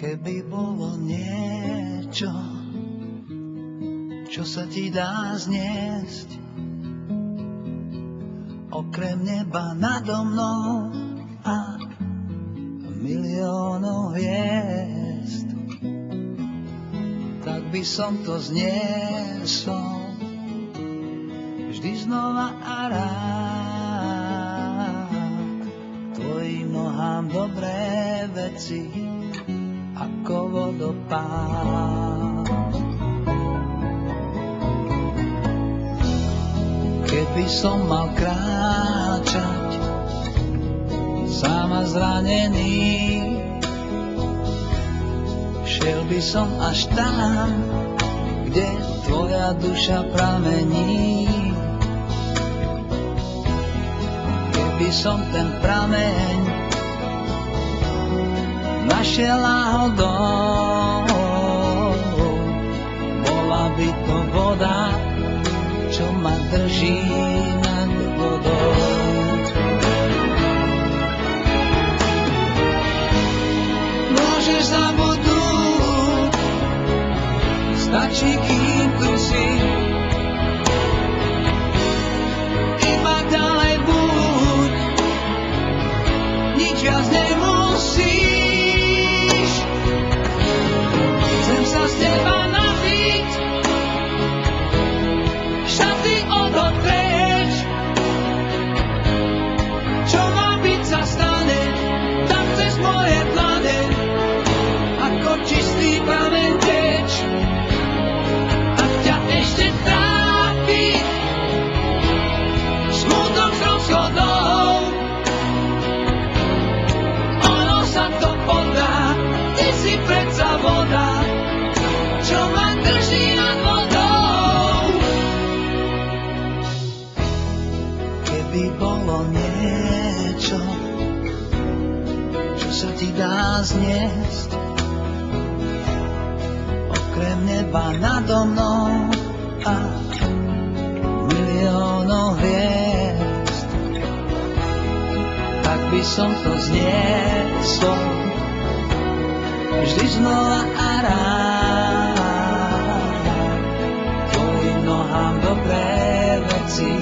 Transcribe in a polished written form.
Keby bolo niečo, čo sa ti dá zniesť, okrem neba nado mnou a miliónov hviezd, tak by som to zniesol vždy znova a rád. Tvojim nohám dobré veci ako vodopád. Keby som mal kráčať sám a zranený, šiel by som až tam, kde tvoja duša pramení. Keby som ten prameň našiel náhodou, bola by to voda, čo ma drží nad vodou. Môžeš zabudnúť, stačí, kým tu si, iba ďalej buď, nič viac nemusíš. Chcem sa z teba napiť, šaty odotrieť, čo má byť sa stane, tam cez moje dlane, ako čistý prameň teč. Ak ťa ešte trápi smutok z rozchodov, ono sa to podá, ty si predsa voda, čo ma drží nad vodou. Keby bolo niečo, čo sa ti dá zniesť, okrem neba nado mnou a miliónov hviezd, tak by som to zniesol vždy znova a rád. Tvojim nohám dobré veci